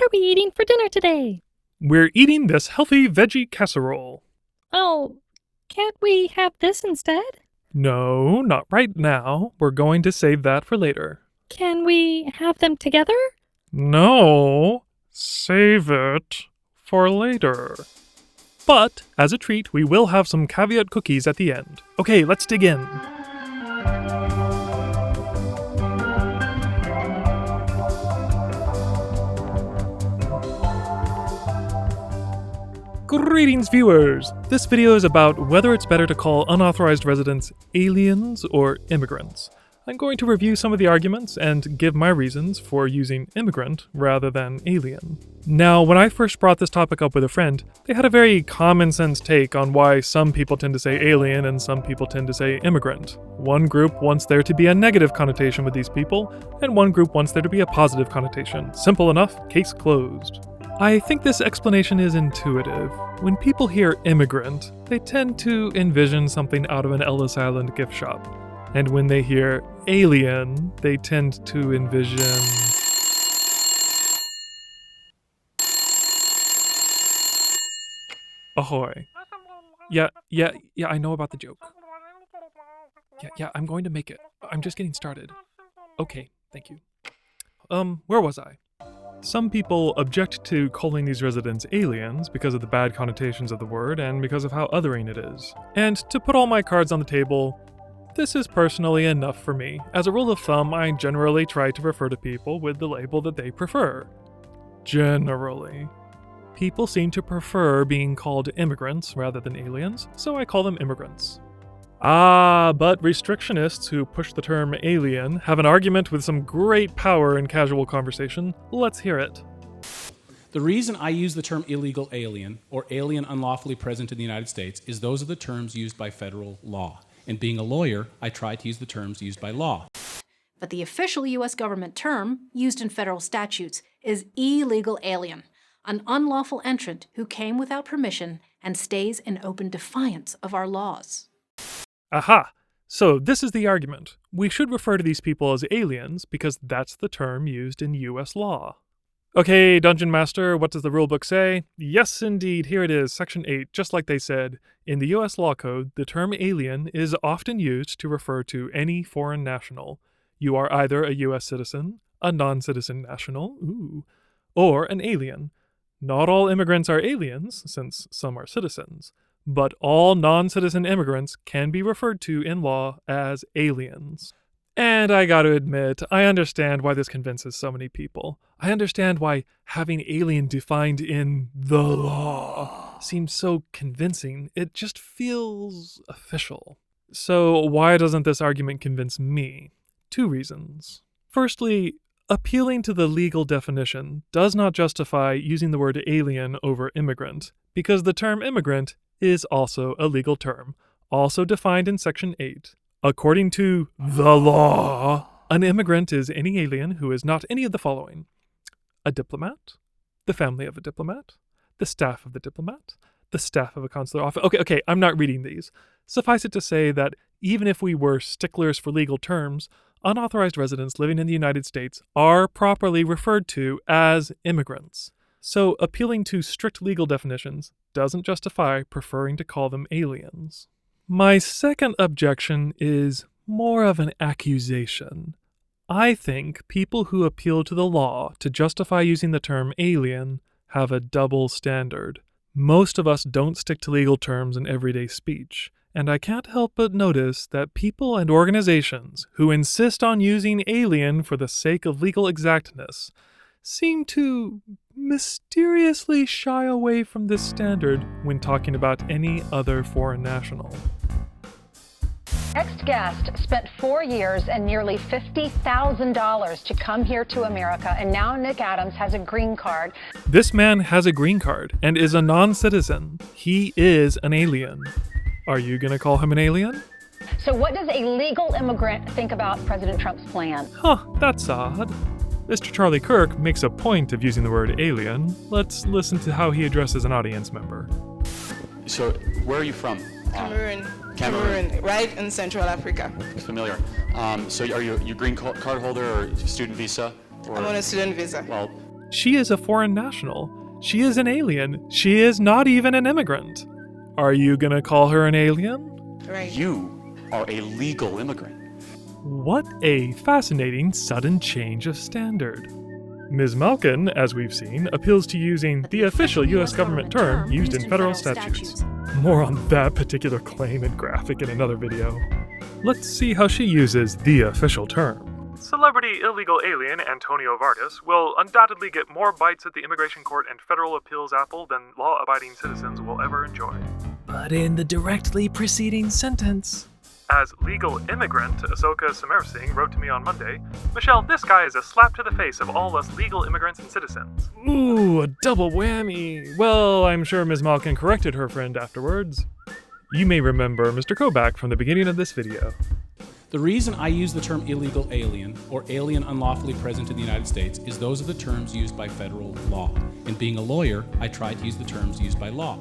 What are we eating for dinner today? We're eating this healthy veggie casserole. Oh, can't we have this instead? No, not right now. We're going to save that for later. Can we have them together? No, save it for later. But, as a treat, we will have some caveat cookies at the end. Okay, let's dig in. Greetings, viewers! This video is about whether it's better to call unauthorized residents aliens or immigrants. I'm going to review some of the arguments and give my reasons for using immigrant rather than alien. Now, when I first brought this topic up with a friend, they had a very common sense take on why some people tend to say alien and some people tend to say immigrant. One group wants there to be a negative connotation with these people, and one group wants there to be a positive connotation. Simple enough, case closed. I think this explanation is intuitive. When people hear immigrant, they tend to envision something out of an Ellis Island gift shop. And when they hear alien, they tend to envision... Ahoy. Yeah, I know about the joke. Yeah, I'm going to make it. I'm just getting started. Okay, thank you. Where was I? Some people object to calling these residents aliens because of the bad connotations of the word and because of how othering it is. And to put all my cards on the table, this is personally enough for me. As a rule of thumb, I generally try to refer to people with the label that they prefer. Generally. People seem to prefer being called immigrants rather than aliens, so I call them immigrants. But restrictionists who push the term alien have an argument with some great power in casual conversation. Let's hear it. The reason I use the term illegal alien or alien unlawfully present in the United States is those are the terms used by federal law. And being a lawyer, I try to use the terms used by law. But the official U.S. government term, used in federal statutes, is illegal alien, an unlawful entrant who came without permission and stays in open defiance of our laws. Aha! So this is the argument. We should refer to these people as aliens because that's the term used in U.S. law. Okay, Dungeon Master, what does the rulebook say? Yes, indeed, here it is, Section 8, just like they said. In the U.S. Law Code, the term alien is often used to refer to any foreign national. You are either a U.S. citizen, a non-citizen national, or an alien. Not all immigrants are aliens, since some are citizens, but all non-citizen immigrants can be referred to in law as aliens. And I gotta admit, I understand why this convinces so many people. I understand why having alien defined in the law seems so convincing. It just feels official. So why doesn't this argument convince me? 2 reasons. Firstly, appealing to the legal definition does not justify using the word alien over immigrant, because the term immigrant is also a legal term, also defined in Section 8. According to the law, an immigrant is any alien who is not any of the following: a diplomat, the family of a diplomat, the staff of the diplomat, the staff of a consular office. Okay, I'm not reading these. Suffice it to say that even if we were sticklers for legal terms, unauthorized residents living in the United States are properly referred to as immigrants. So appealing to strict legal definitions doesn't justify preferring to call them aliens. My second objection is more of an accusation. I think people who appeal to the law to justify using the term alien have a double standard. Most of us don't stick to legal terms in everyday speech, and I can't help but notice that people and organizations who insist on using alien for the sake of legal exactness seem to mysteriously shy away from this standard when talking about any other foreign national. Next guest spent 4 years and nearly $50,000 to come here to America, and now Nick Adams has a green card. This man has a green card and is a non-citizen. He is an alien. Are you gonna call him an alien? So what does a legal immigrant think about President Trump's plan? That's odd. Mr. Charlie Kirk makes a point of using the word alien. Let's listen to how he addresses an audience member. So, where are you from? Cameroon, right in Central Africa. Familiar. So are you green card holder or student visa? Or, I'm on a student visa. Well, She is a foreign national. She is an alien. She is not even an immigrant. Are you gonna call her an alien? Right. You are a legal immigrant. What a fascinating sudden change of standard. Ms. Malkin, as we've seen, appeals to using the official U.S. government term used in federal statutes. More on that particular claim and graphic in another video. Let's see how she uses the official term. Celebrity illegal alien Antonio Vargas will undoubtedly get more bites at the immigration court and federal appeals apple than law-abiding citizens will ever enjoy. But in the directly preceding sentence, As legal immigrant, Ahsoka Samarsingh wrote to me on Monday, Michelle, this guy is a slap to the face of all us legal immigrants and citizens. Ooh, a double whammy. Well, I'm sure Ms. Malkin corrected her friend afterwards. You may remember Mr. Kobach from the beginning of this video. The reason I use the term illegal alien or alien unlawfully present in the United States is those are the terms used by federal law. And being a lawyer, I try to use the terms used by law.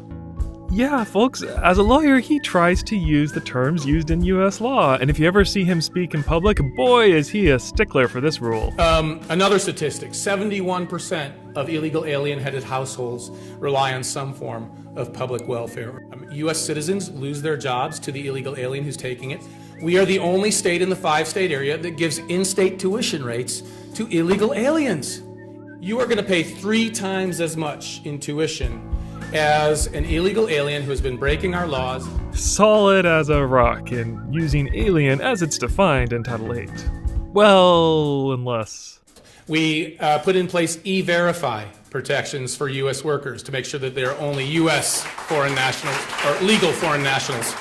Yeah, folks, as a lawyer, he tries to use the terms used in U.S. law, and if you ever see him speak in public, boy, is he a stickler for this rule. Another statistic, 71% of illegal alien-headed households rely on some form of public welfare. U.S. citizens lose their jobs to the illegal alien who's taking it. We are the only state in the 5-state area that gives in-state tuition rates to illegal aliens. You are going to pay 3 times as much in tuition as an illegal alien who has been breaking our laws. Solid as a rock in using alien as it's defined in Title 8. Well, unless... We put in place E-Verify protections for U.S. workers to make sure that they're only U.S. foreign nationals, or legal foreign nationals,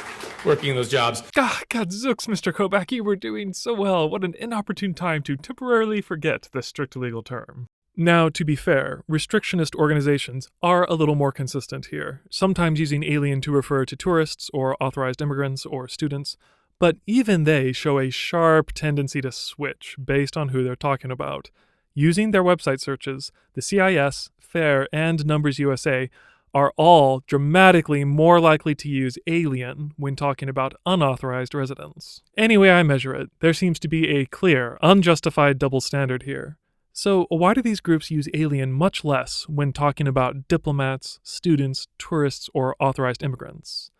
working in those jobs. God zooks, Mr. Kobach, you were doing so well. What an inopportune time to temporarily forget the strict legal term. Now, to be fair, restrictionist organizations are a little more consistent here, sometimes using alien to refer to tourists or authorized immigrants or students, but even they show a sharp tendency to switch based on who they're talking about. Using their website searches, the CIS, FAIR, and Numbers USA are all dramatically more likely to use alien when talking about unauthorized residents. Any way I measure it, there seems to be a clear, unjustified double standard here. So why do these groups use alien much less when talking about diplomats, students, tourists, or authorized immigrants?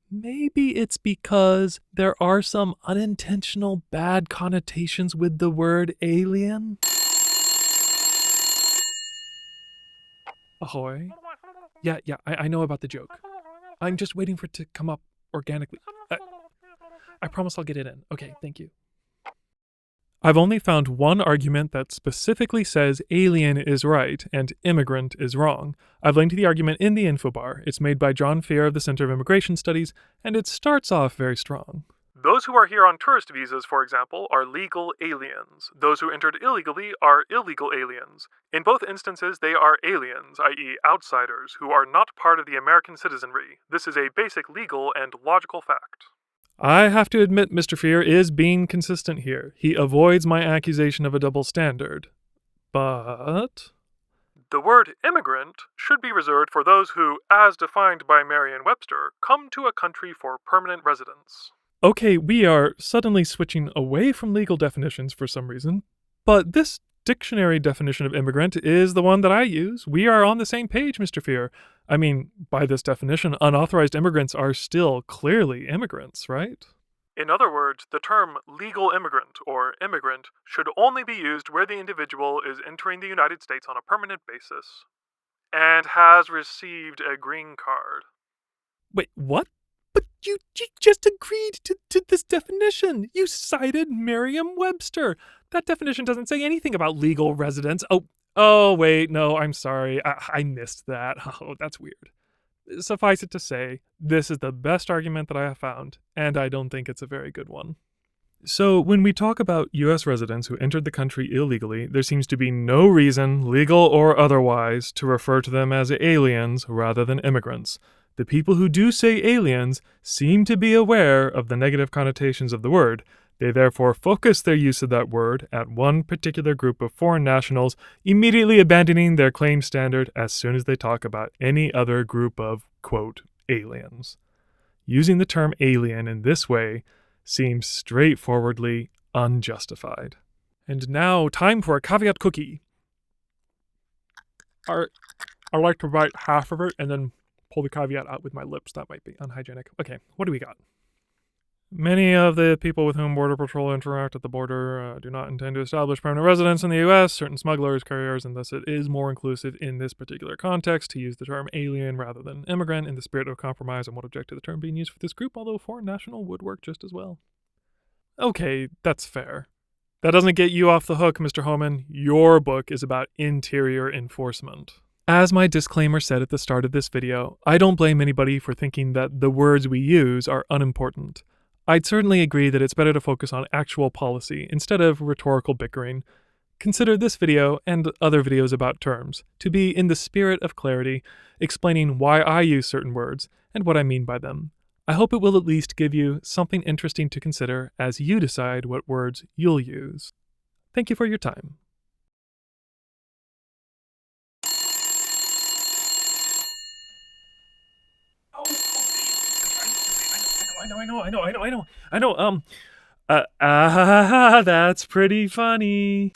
Maybe it's because there are some unintentional bad connotations with the word alien? Ahoy. Yeah, I know about the joke. I'm just waiting for it to come up organically. I promise I'll get it in. Okay, thank you. I've only found one argument that specifically says alien is right and immigrant is wrong. I've linked to the argument in the info bar. It's made by John Fear of the Center of Immigration Studies, and it starts off very strong. Those who are here on tourist visas, for example, are legal aliens. Those who entered illegally are illegal aliens. In both instances, they are aliens, i.e. outsiders, who are not part of the American citizenry. This is a basic legal and logical fact. I have to admit Mr. Fear is being consistent here. He avoids my accusation of a double standard. But... the word immigrant should be reserved for those who, as defined by Merriam-Webster, come to a country for permanent residence. Okay, we are suddenly switching away from legal definitions for some reason, but this dictionary definition of immigrant is the one that I use. We are on the same page, Mr. Fear. I mean, by this definition, unauthorized immigrants are still clearly immigrants, right? In other words, the term legal immigrant or immigrant should only be used where the individual is entering the United States on a permanent basis and has received a green card. Wait, what? But you just agreed to this definition. You cited Merriam-Webster. That definition doesn't say anything about legal residence. Oh, wait, no, I'm sorry. I missed that. Oh, that's weird. Suffice it to say, this is the best argument that I have found, and I don't think it's a very good one. So, when we talk about U.S. residents who entered the country illegally, there seems to be no reason, legal or otherwise, to refer to them as aliens rather than immigrants. The people who do say aliens seem to be aware of the negative connotations of the word. They therefore focus their use of that word at one particular group of foreign nationals, immediately abandoning their claim standard as soon as they talk about any other group of, quote, aliens. Using the term alien in this way seems straightforwardly unjustified. And now, time for a caveat cookie. I like to write half of it and then pull the caveat out with my lips. That might be unhygienic. Okay, what do we got? Many of the people with whom Border Patrol interact at the border do not intend to establish permanent residence in the U.S., certain smugglers, couriers, and thus it is more inclusive in this particular context to use the term alien rather than immigrant in the spirit of compromise and would object to the term being used for this group, although foreign national would work just as well. Okay, that's fair. That doesn't get you off the hook, Mr. Homan. Your book is about interior enforcement. As my disclaimer said at the start of this video, I don't blame anybody for thinking that the words we use are unimportant. I'd certainly agree that it's better to focus on actual policy instead of rhetorical bickering. Consider this video and other videos about terms to be in the spirit of clarity, explaining why I use certain words and what I mean by them. I hope it will at least give you something interesting to consider as you decide what words you'll use. Thank you for your time. I know. That's pretty funny.